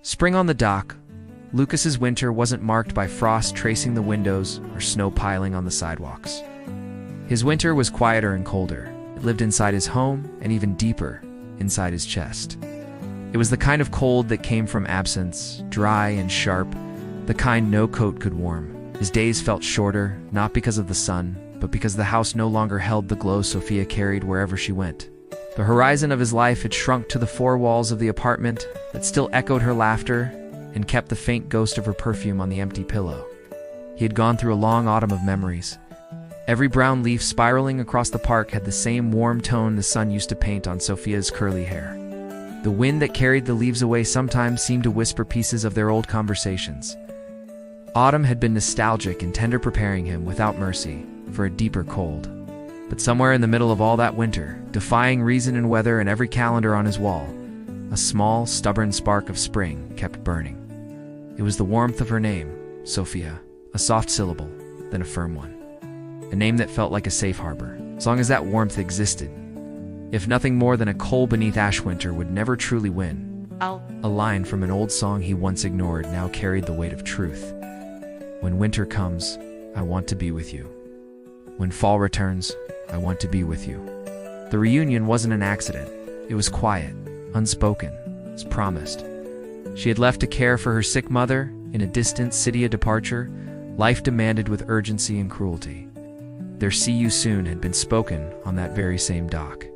Spring on the dock. Lucas's winter wasn't marked by frost tracing the windows or snow piling on the sidewalks. His winter was quieter and colder. It lived inside his home and even deeper, inside his chest. It was the kind of cold that came from absence, dry and sharp, the kind no coat could warm. His days felt shorter, not because of the sun, but because the house no longer held the glow Sofia carried wherever she went. The horizon of his life had shrunk to the four walls of the apartment that still echoed her laughter and kept the faint ghost of her perfume on the empty pillow. He had gone through a long autumn of memories. Every brown leaf spiraling across the park had the same warm tone the sun used to paint on Sofia's curly hair. The wind that carried the leaves away sometimes seemed to whisper pieces of their old conversations. Autumn had been nostalgic and tender, preparing him, without mercy, for a deeper cold. But somewhere in the middle of all that winter, defying reason and weather and every calendar on his wall, a small, stubborn spark of spring kept burning. It was the warmth of her name, Sofia, a soft syllable, then a firm one. A name that felt like a safe harbor, as long as that warmth existed. If nothing more than a coal beneath ash, winter would never truly win. A line from an old song he once ignored now carried the weight of truth. When winter comes, I want to be with you. When fall returns, I want to be with you. The reunion wasn't an accident. It was quiet, unspoken, as promised. She had left to care for her sick mother in a distant city. A departure life demanded with urgency and cruelty. Their "see you soon" had been spoken on that very same dock,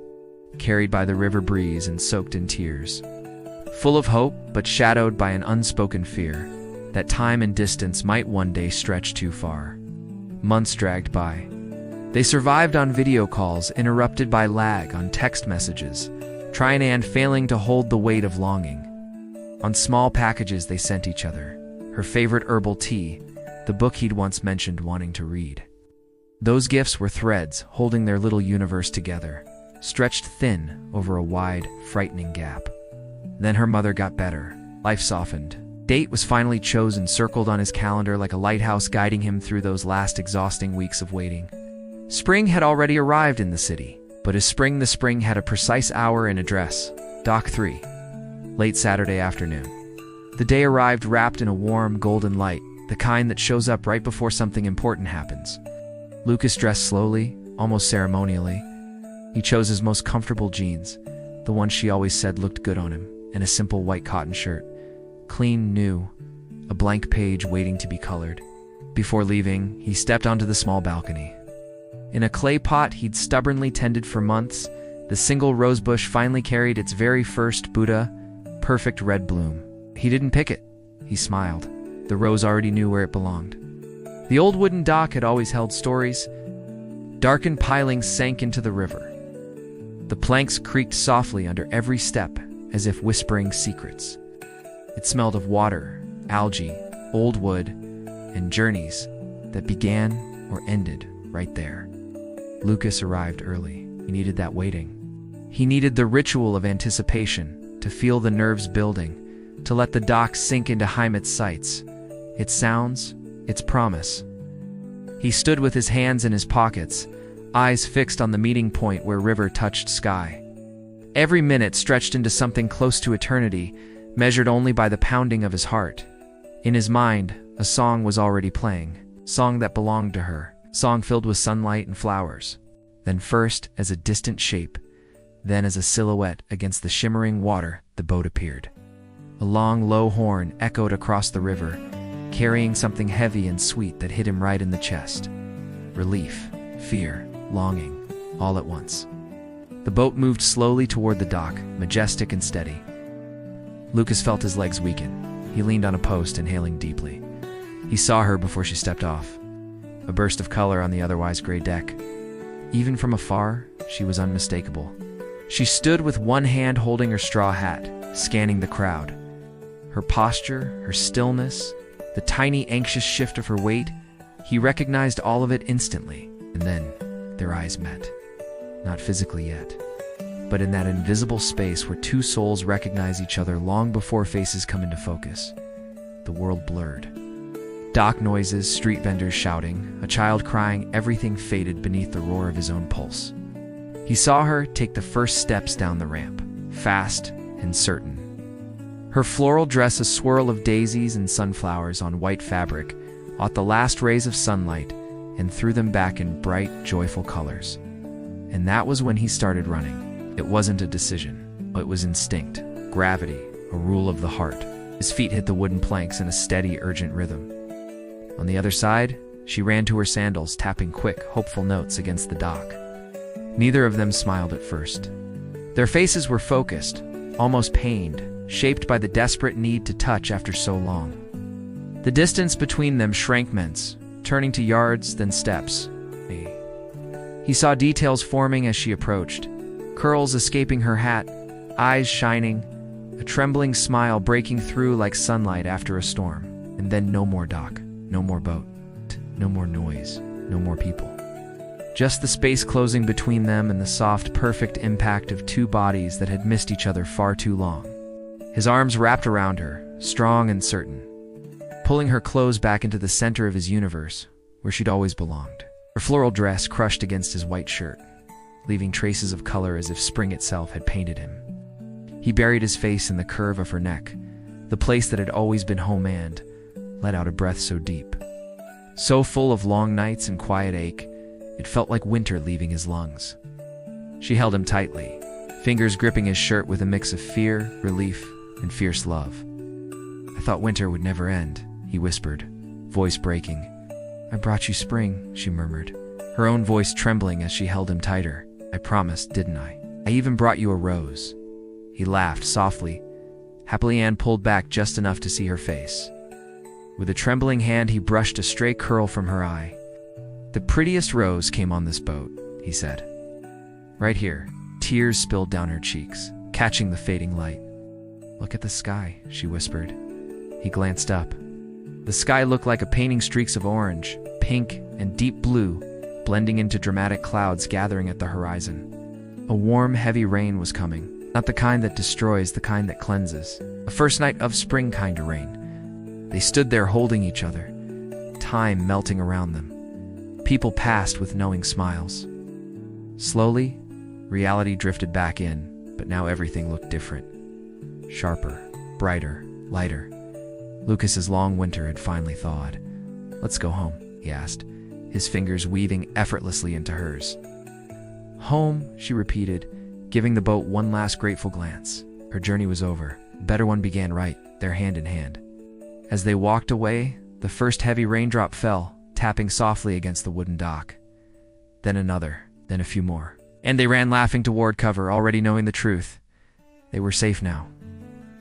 carried by the river breeze and soaked in tears. Full of hope, but shadowed by an unspoken fear that time and distance might one day stretch too far. Months dragged by. They survived on video calls, interrupted by lag on text messages, trying and failing to hold the weight of longing. On small packages they sent each other, her favorite herbal tea, the book he'd once mentioned wanting to read. Those gifts were threads holding their little universe together, stretched thin over a wide, frightening gap. Then her mother got better. Life softened. Date was finally chosen, circled on his calendar like a lighthouse guiding him through those last exhausting weeks of waiting. Spring had already arrived in the city, but as spring, the spring had a precise hour and address. Dock 3. Late Saturday afternoon. The day arrived wrapped in a warm, golden light, the kind that shows up right before something important happens. Lucas dressed slowly, almost ceremonially. He chose his most comfortable jeans, the ones she always said looked good on him, and a simple white cotton shirt. Clean, new, a blank page waiting to be colored. Before leaving, he stepped onto the small balcony. In a clay pot he'd stubbornly tended for months, the single rosebush finally carried its very first Buddha, perfect red bloom. He didn't pick it. He smiled. The rose already knew where it belonged. The old wooden dock had always held stories. Darkened pilings sank into the river. The planks creaked softly under every step, as if whispering secrets. It smelled of water, algae, old wood, and journeys that began or ended right there. Lucas arrived early. He needed that waiting. He needed the ritual of anticipation, to feel the nerves building, to let the dock sink into Heimat's sights, its sounds, its promise. He stood with his hands in his pockets, eyes fixed on the meeting point where river touched sky. Every minute stretched into something close to eternity, measured only by the pounding of his heart. In his mind, a song was already playing, song that belonged to her, song filled with sunlight and flowers. Then first as a distant shape, then as a silhouette against the shimmering water, the boat appeared. A long, low horn echoed across the river, carrying something heavy and sweet that hit him right in the chest. Relief, fear, longing, all at once. The boat moved slowly toward the dock, majestic and steady. Lucas felt his legs weaken. He leaned on a post, inhaling deeply. He saw her before she stepped off, a burst of color on the otherwise gray deck. Even from afar, she was unmistakable. She stood with one hand holding her straw hat, scanning the crowd. Her posture, her stillness, the tiny anxious shift of her weight, he recognized all of it instantly. And then their eyes met. Not physically yet, but in that invisible space where two souls recognize each other long before faces come into focus. The world blurred. Dock noises, street vendors shouting, a child crying, everything faded beneath the roar of his own pulse. He saw her take the first steps down the ramp, fast and certain. Her floral dress, a swirl of daisies and sunflowers on white fabric, caught the last rays of sunlight and threw them back in bright, joyful colors. And that was when he started running. It wasn't a decision. It was instinct, gravity, a rule of the heart. His feet hit the wooden planks in a steady, urgent rhythm. On the other side, she ran to her sandals, tapping quick, hopeful notes against the dock. Neither of them smiled at first. Their faces were focused, almost pained, shaped by the desperate need to touch after so long. The distance between them shrank immense, turning to yards, then steps. He saw details forming as she approached, curls escaping her hat, eyes shining, a trembling smile breaking through like sunlight after a storm. And then no more dock, no more boat, no more noise, no more people. Just the space closing between them and the soft, perfect impact of two bodies that had missed each other far too long. His arms wrapped around her, strong and certain, pulling her close back into the center of his universe, where she'd always belonged. Her floral dress crushed against his white shirt, leaving traces of color as if spring itself had painted him. He buried his face in the curve of her neck, the place that had always been home, and let out a breath so deep, so full of long nights and quiet ache, it felt like winter leaving his lungs. She held him tightly, fingers gripping his shirt with a mix of fear, relief, and fierce love. "I thought winter would never end," he whispered, voice breaking. "I brought you spring," she murmured, her own voice trembling as she held him tighter. "I promised, didn't I? I even brought you a rose." He laughed softly, happily. Anne pulled back just enough to see her face. With a trembling hand, he brushed a stray curl from her eye. "The prettiest rose came on this boat," he said. "Right here." Tears spilled down her cheeks, catching the fading light. "Look at the sky," she whispered. He glanced up. The sky looked like a painting, streaks of orange, pink, and deep blue, blending into dramatic clouds gathering at the horizon. A warm, heavy rain was coming, not the kind that destroys, the kind that cleanses. A first night of spring kind of rain. They stood there holding each other, time melting around them. People passed with knowing smiles. Slowly, reality drifted back in, but now everything looked different. Sharper, brighter, lighter. Lucas's long winter had finally thawed. "Let's go home," he asked, his fingers weaving effortlessly into hers. "Home," she repeated, giving the boat one last grateful glance. Her journey was over. A better one began, right there, hand in hand. As they walked away, the first heavy raindrop fell, tapping softly against the wooden dock. Then another, then a few more. And they ran laughing toward cover, already knowing the truth. They were safe now.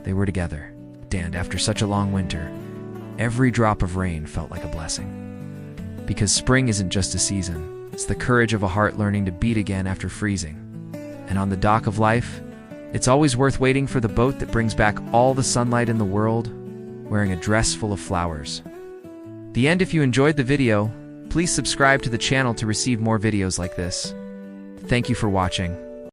They were together. And after such a long winter, every drop of rain felt like a blessing. Because spring isn't just a season, it's the courage of a heart learning to beat again after freezing. And on the dock of life, it's always worth waiting for the boat that brings back all the sunlight in the world, wearing a dress full of flowers. The end. If you enjoyed the video, please subscribe to the channel to receive more videos like this. Thank you for watching.